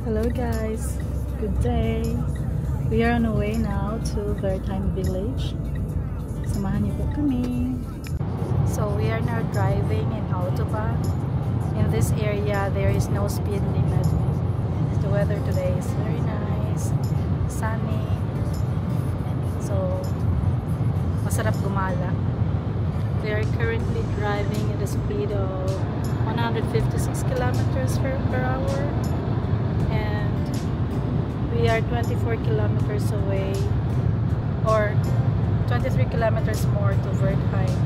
Hello guys, good day. We are on our way now to Wertheim village. Samahan niyo po kami. So we are now driving in Autobahn. In this area there is no speed limit. The weather today is very nice, sunny. So masarap gumala. We are currently driving at a speed of 156 kilometers per hour. And we are 24 kilometers away, or 23 kilometers more to Wertheim.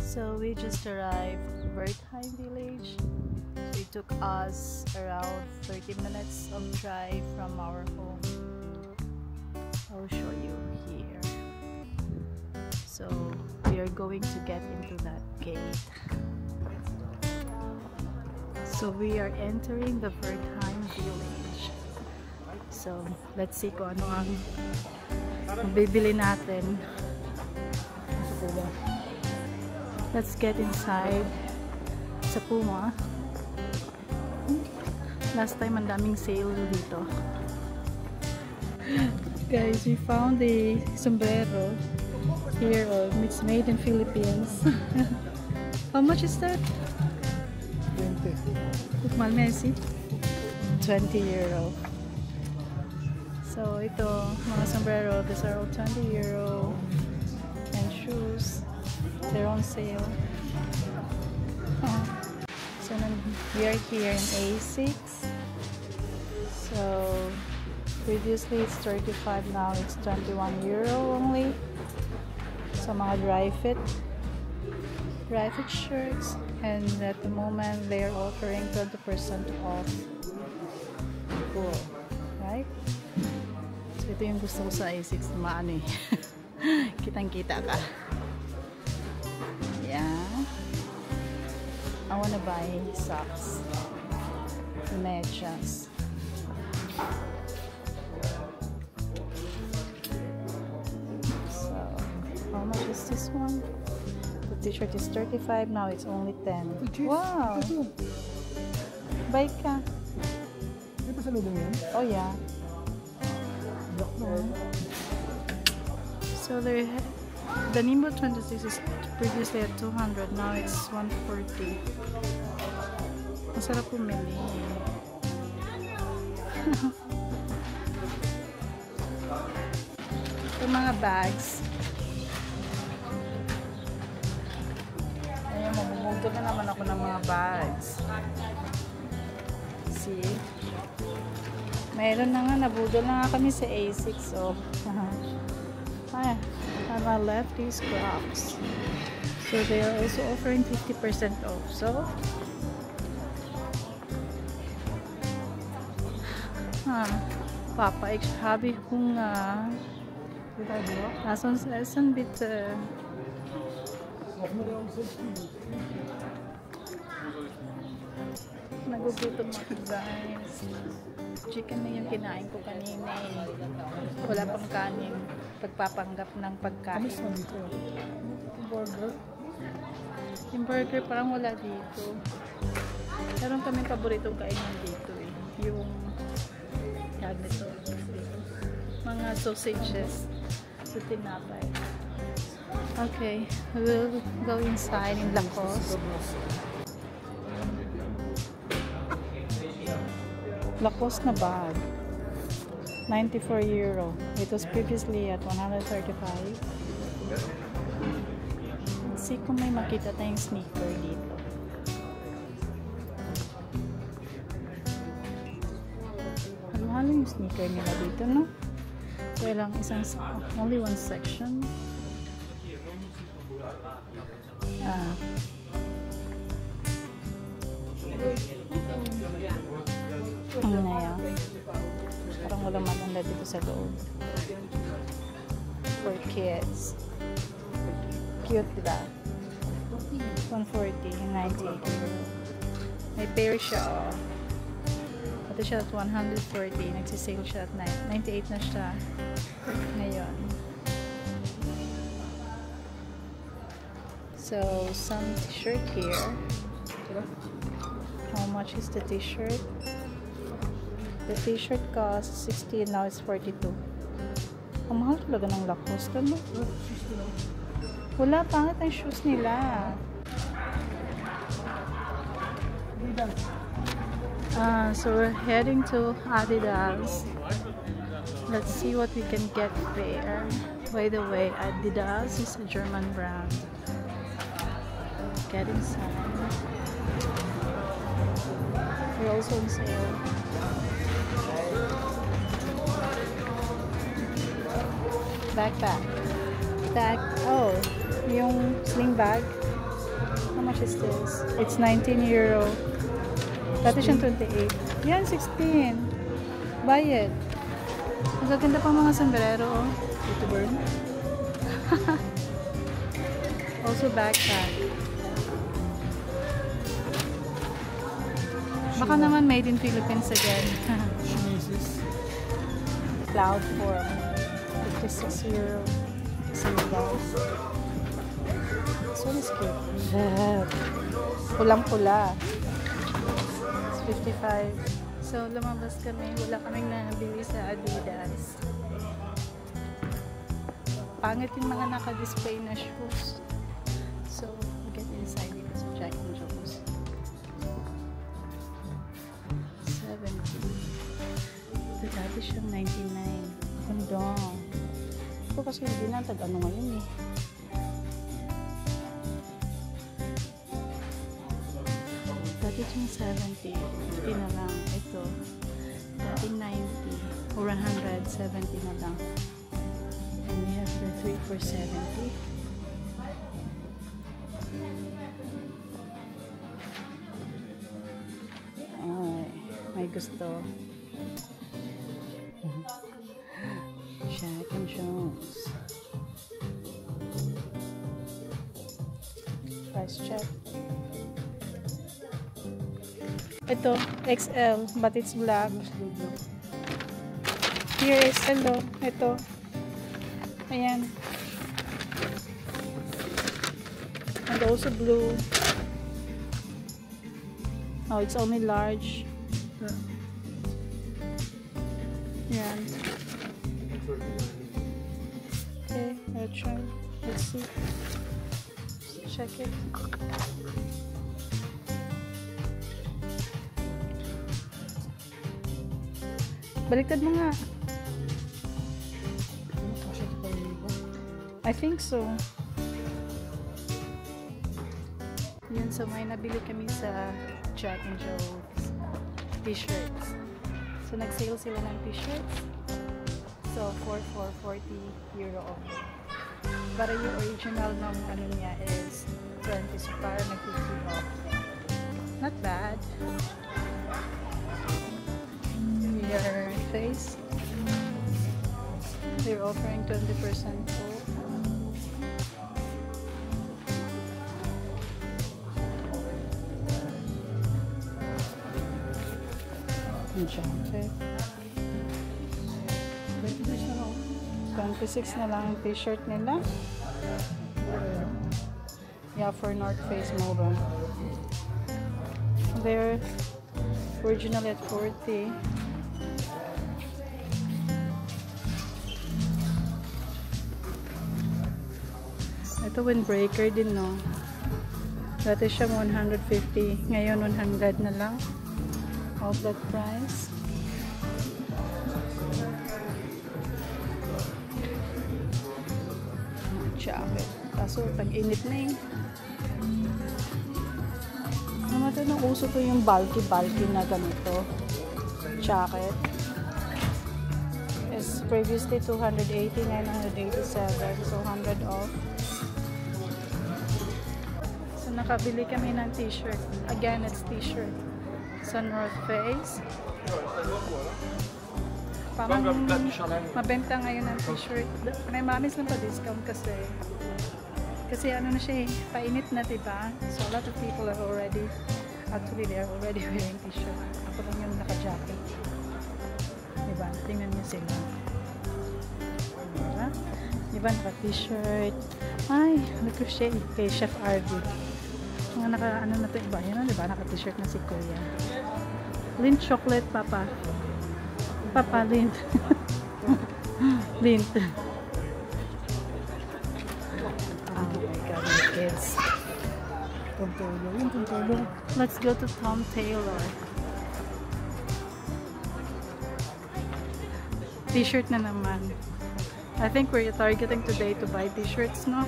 So we just arrived at Wertheim village. It took us around 30 minutes of drive from our home. I'll show you here. So we are going to get into that gate. So we are entering the Wertheim village. So let's see kung ano ang bibili natin. Let's get inside sa Puma. Last time ang daming sale dito. Guys, we found the sombrero here. It's made in Philippines. How much is that? 20. Mal Messi? 20 euro. So ito, mga sombrero, these are all 20 euro. And shoes, they're on sale. So we are here in A6. So previously it's 35, now it's 21 euro only. So mga dry fit shirts, and at the moment they are offering 20% off. Cool, right? So ito yung gusto ko sa A6 na maano eh. Kitang-kita ka. Yeah. I wanna buy socks. Medyas. So, how much is this one? The t-shirt is 35, now it's only 10. Wow! Buy ka. Ito sa lubong yan? Oh yeah. So the Nimbus 26 is previously at 200, now it's 140. Masarap pumili. Yung mga bags. Ayan, mamumugod na naman ako ng mga bags. See? Mayroon na nga, nabudol na nga kami sa A6. So, on my left is Crocs. So, they are also offering 50% off. So, Papa, ich habe Hunger. Lass uns essen, bitte. Nagugutom ako, guys. Chicken na yung kinain ko kanina eh. Wala pang kanin. Pagpapanggap ng pagkain. Burger? Yung burger parang wala dito. Meron kami paboritong kainan dito eh. Yung nito. Mga sausages. So tinapay. Okay. We'll go inside in Lacoste. Lacoste na bag. 94 euro. It was previously at 135. Let's see kung may makita tayong sneaker dito. Halo-halo yung sneaker nila dito, no? Kaya lang only one section. Ano na yan? Parang walang maganda dito sa loob. For kids. Cute, diba? 140, 98 euro. May pair siya, oh. Ito siya at 140. Nagsisale siya at 98 na siya. Ngayon. So, some t-shirt here. how much is the t-shirt. The t-shirt costs 60 and now it's 42. Ang mahal talaga ng Lacoste. Ano? Wala, pangit ang shoes nila. So we're heading to Adidas. Let's see what we can get there. By the way, Adidas is a German brand. Getting some. We're also on sale. Backpack. Oh, yung sling bag. How much is this? It's 19 euro. Dati siyang 28. Yan, 16. Buy it. Ang gaganda pa mga sombrero. Oh. Ito burn. Also backpack. Baka naman made in Philippines again. Chinesis. Cloud form. 56 euro. Sandals. This one is cute. Pulang-pula. It's 55. So, lumabas kami. Wala kaming nabili sa Adidas. Pangit yung mga naka-display na shoes. So, we get inside dito sa Jack and Jones. 70. Ito dati siyang 99. Ganda. Ito kasi hindi na tag-ano ngayon eh. Dati siyang 70. 50 na lang. Ito. Dati 90. Or 170 na lang. And we have the 3 for 70. Ay, may gusto. Jack and Jones. Price check. Ito, XL, but it's black. Here is hello. Ito. Ayan. And also blue. Oh, it's only large. Yan. Okay, I'll try. Let's see. Check it. Baliktad mo nga. I think so. Yun, so may nabili kami sa Jack and Jones t-shirts. So nag-sale sila ng t-shirts. So 40 euro off. Para yung original ng ano niya is 20, so para nag-50 off. Not bad. Your face. They're offering 20% off. Okay. 26 na lang ang t-shirt nila. Yeah, for North Face mura. They're originally at 40. Ito windbreaker din, no? Dati siya 150. Ngayon 100 na lang. Outlet price. Jacket. Kaso tag-init na eh. Naman ito nung uso ko yung bulky na ganito. Jacket. Is previously 280, 987. So 100 off. So nakabili kami ng t-shirt. Again, it's t-shirt. Sa North Face. Parang mabenta ngayon ang t-shirt. May mamis lang pa discount kasi ano na siya eh, painit na, diba? So a lot of people are already they're already wearing t-shirt. Ako lang yung naka-jacket. Diba? Tingnan niyo sila. Diba? Naka-t-shirt. Ay, nag-crochet kay Chef Arby. Mga naka, ano na ito iba. Yun, diba? Naka-t-shirt na si Kuya. Lint chocolate, Papa. Papa, lint. Lint. Oh my God, my kids. Let's go to Tom Taylor. T-shirt na naman. I think we're targeting today to buy t-shirts, no?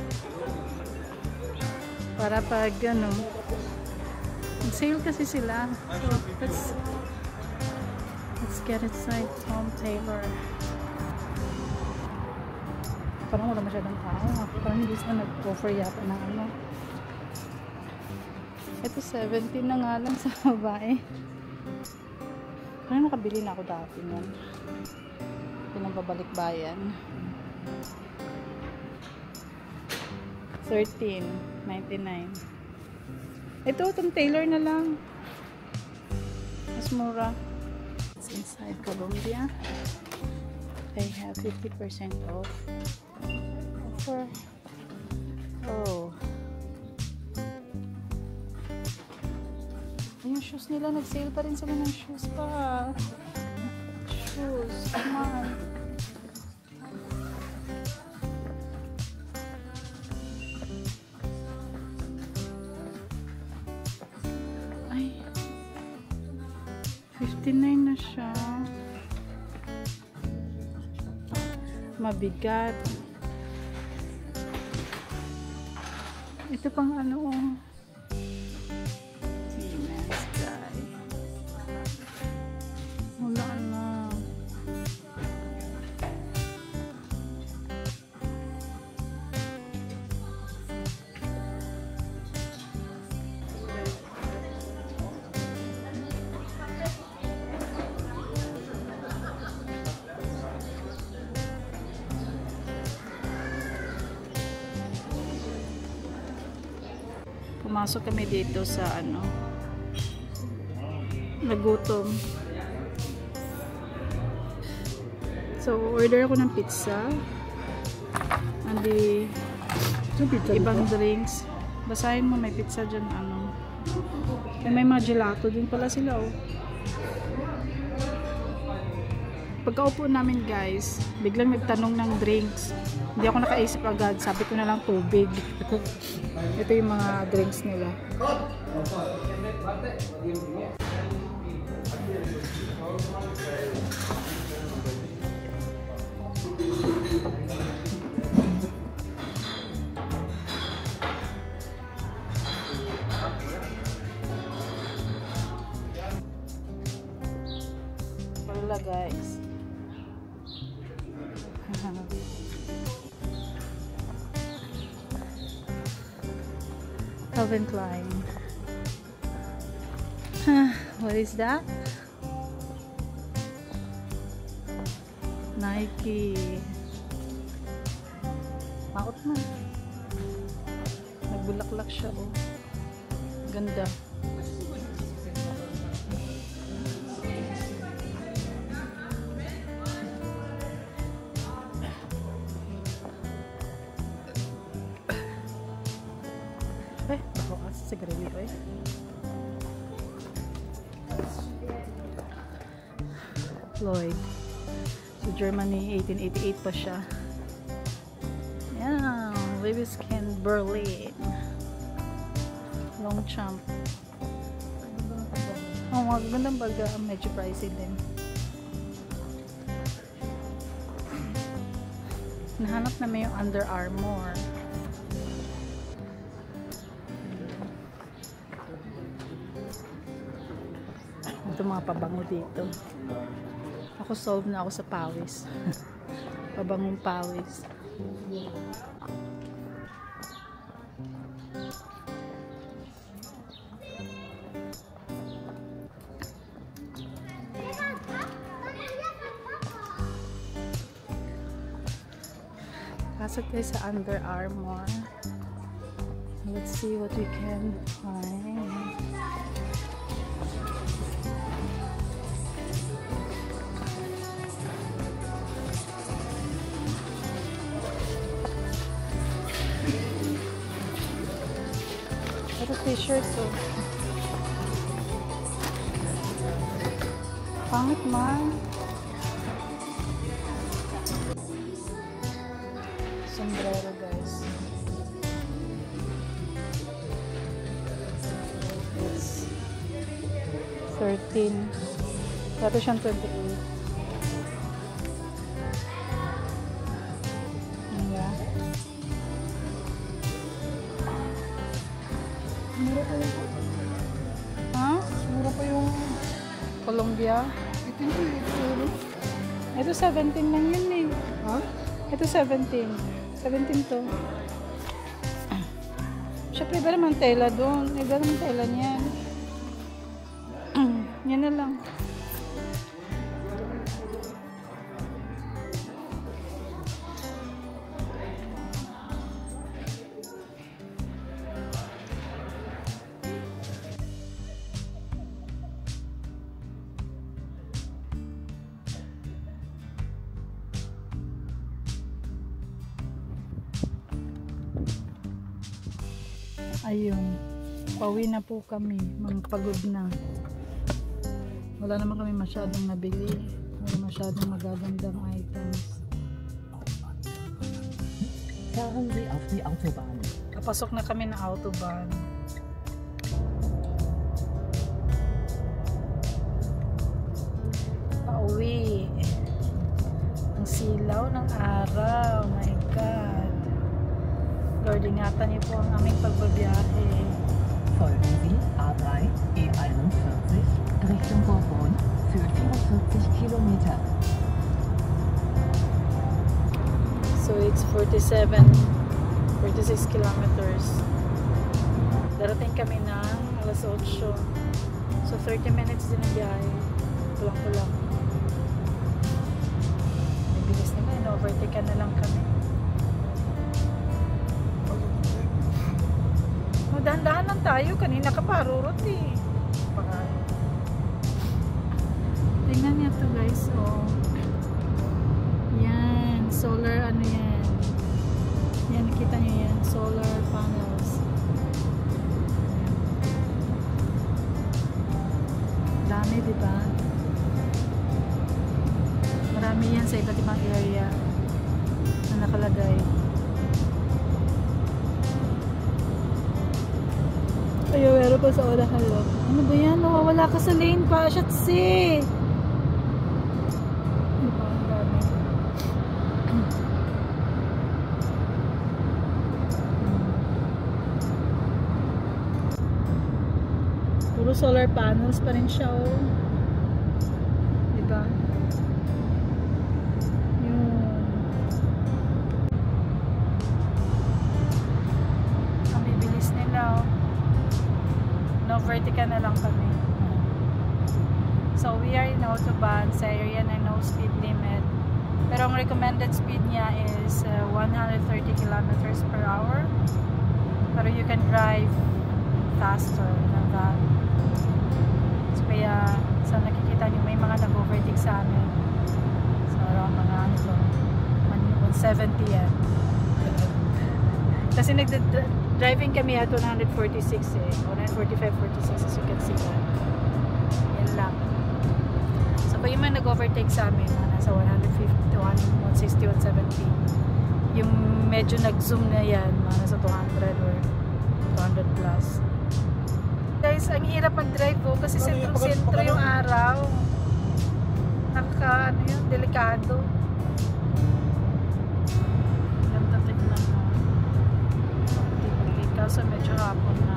Para pag, ano, sale kasi sila. So, let's get inside Tom Taylor. Parang wala masyadong tao. Parang hindi sila nag-offer yata ng ano. Ito 17 na nga lang sa babae. Parang nakabili na ako dati nun. Pinambabalik bayan. 13.99. Ito, Tom Taylor na lang. Mas mura. It's inside Columbia. They have 50% off. Offer. Oh. Yung shoes nila, nag-sale pa rin sila ng shoes pa. Shoes, come on. Ay, 59 na siya. Mabigat. Ito pang ano, pumasok kami dito sa ano, nagutom. So order ako ng pizza and the ibang drinks. Basahin mo, may pizza dyan, ano, may mga gelato din pala sila, oh. Pagkaupo namin, guys, biglang nagtanong ng drinks. Hindi ako nakaisip agad. Sabi ko na lang tubig. Ito yung mga drinks nila. Wala, guys. Calvin Klein. What is that? Nike. Maot man. Nagbulaklak siya, oh. Ganda. Ako kasi sigarilyo eh. Lloyd. So Germany, 1888 pa siya. Yeah, Levi's-Kin Berlin. Longchamp. Oh, magandang baga. Medyo pricey din. Nahanap namin yung Under Armour. Ito mga pabango dito. Ako solve na ako sa pawis. Pabangong pawis. Pasok tayo sa Under Armour. Let's see what we can find. Ito t-shirt to. Pangit man. Sombrero guys. It's 13. Dati siyang 28. Yeah. Mura pa yung... Ha? Mura pa yung... Colombia? Ito 17 lang yun eh. Ha? Ito 17. 17 to. Siyempre, iba naman tela doon. Iba naman tela niyan. Yan na lang. Ayun, pauwi na po kami, mga pagod na. Wala naman kami masyadong nabili, wala masyadong magagandang items. Fahren Sie auf die Autobahn. Kapasok na kami ng autobahn. Pauwi. Ang silaw ng araw, my God. Lord, ingatan niyo po ang aming pagbabiyahe. Folgen Sie A3 E41 Richtung Bourbon für 44 Kilometer. So it's 46 kilometers. Darating kami ng alas 8. So 30 minutes din ang biyahe. Kulang-kulang. May bilis nila. In-overtake na lang kami. Dahan-dahan lang tayo. Kanina ka pa, rurot eh. Tingnan niyo to guys. Oh. Yan. Solar ano yan. Yan, nakita niyo yan. Solar panels. Dami, diba? Marami yan sa iba't ibang area na nakalagay. Ay, meron pa sa unahan. Ano ba yan? Nawawala ka sa lane pa. Shatsi! Ano ba? Ang dami. Puro solar panels pa rin siya, oh. Diba? Yun. Ang bibilis nila, oh. No, vertical na lang kami. So, we are in Autobahn sa area ng no speed limit. Pero ang recommended speed niya is 130 kilometers per hour. Pero you can drive faster than that. So, kaya sa nakikita niyo, may mga nag-overtake sa amin. So, around mga 170 yan. Kasi driving kami at 146 eh. 145, 46 as you can see that. Yan lang. So kung yung mga nag-overtake sa amin, nasa 150, 160, 170. Yung medyo nag-zoom na yan, nasa 200 or 200 plus. Guys, ang hirap mag-drive po kasi sentro yung araw. Ano yun, delikado. So medyo hapon na.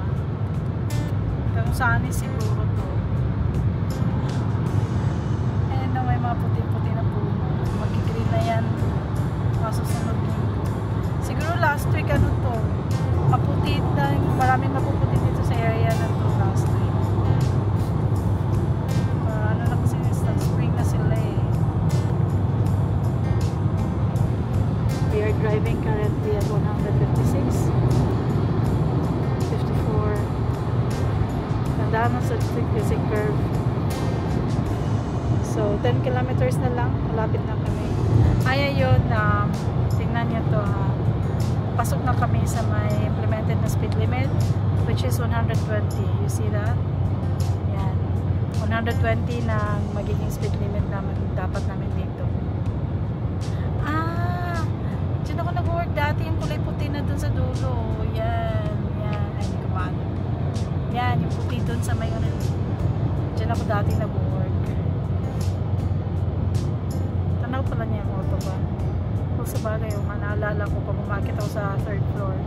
Pero saan siguro to. Ayan na, may mga puti-puti na puno. Mag-green na yan. Masusunod linggo. Siguro last week ano to. Maputi na. Maraming mapuputi dito sa area na to last week. Ano na kasi spring na sila eh. We are driving currently at 156. Tandaan sa Trisig curve. So 10 kilometers na lang, malapit na kami. Ay ayun, tingnan niyo to, pasok na kami sa may implemented na speed limit. which is 120. You see that? Yan. 120 na magiging speed limit naman dapat namin dito. Diyan ako nag-work dati, yung kulay puti na dun sa dulo. Yan. Ay, hindi ko maano. Yan, yung puti dun sa may ano. Diyan ako dati nag-work. Tanaw pala niya yung autobahn. Kung sa bagay, yung naalala ko pag umakit ako sa 3rd floor,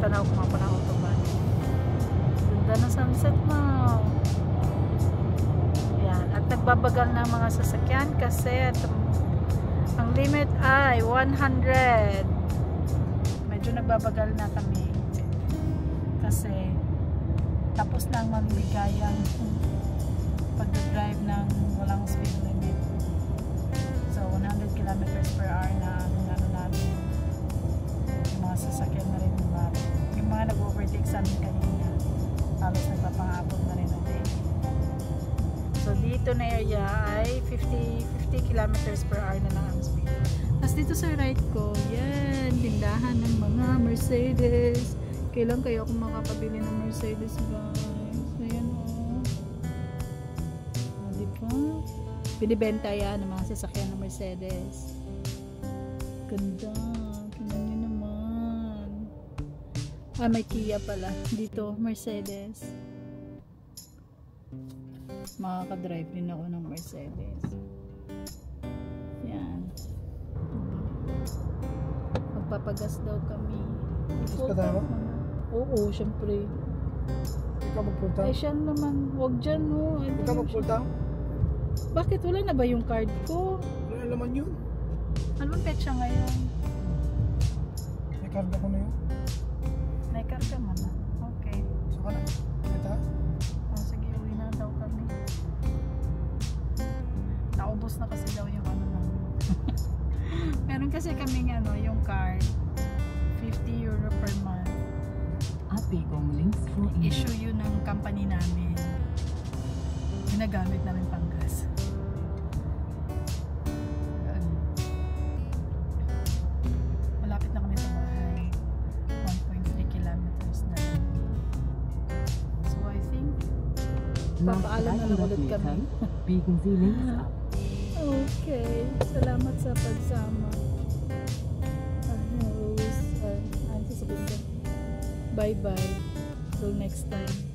tanaw ko mga pa ng autobahn. Ganda na sunset mo. Yan. At nagbabagal na mga sasakyan kasi ang limit ay 100. Medyo nagbabagal na kami kasi tapos na ang maliligayang pag-drive ng walang speed limit. So 100 kilometers per hour na ano namin. Yung mga sasakyan na rin yung mga nag-overtake sa amin kanina, halos nagpapangabot na rin natin. So dito na area ay 50 kilometers per hour na lang ang speed. Tapos dito sa right ko, yan, tindahan ng mga Mercedes. Kailan kayo ako makapabili ng Mercedes, guys? Ayan diba? Binibenta yan ng mga sasakyan ng Mercedes. Ganda. Tingnan nyo naman. May Kia pala. Dito, Mercedes. Makaka-drive din ako ng Mercedes. Yan. Magpapagas daw kami. Gas ka daw? Oo, syempre. Ikaw magpunta? Ay, siya naman. Huwag dyan, no. Ikaw magpunta? Bakit? Wala na ba yung card ko? Wala naman yun. Anong petsa ngayon? May card ako na yun. May card ka man. Okay. Saka na. Kita? Sige, uwi na daw kami. Naubos na kasi daw yung ano na. Meron kasi kaming ano, yung card. 50 euro per month. Abbiegung links vor Ihnen. Issue yun ng company namin. Ginagamit namin pang gas. Malapit na kami sa bahay. 1.3 kilometers na. So I think Nach papaalam na lang 300 ulit kami. Metern biegen Sie links ab. Okay. Salamat sa pagsama. Bye bye. Till next time.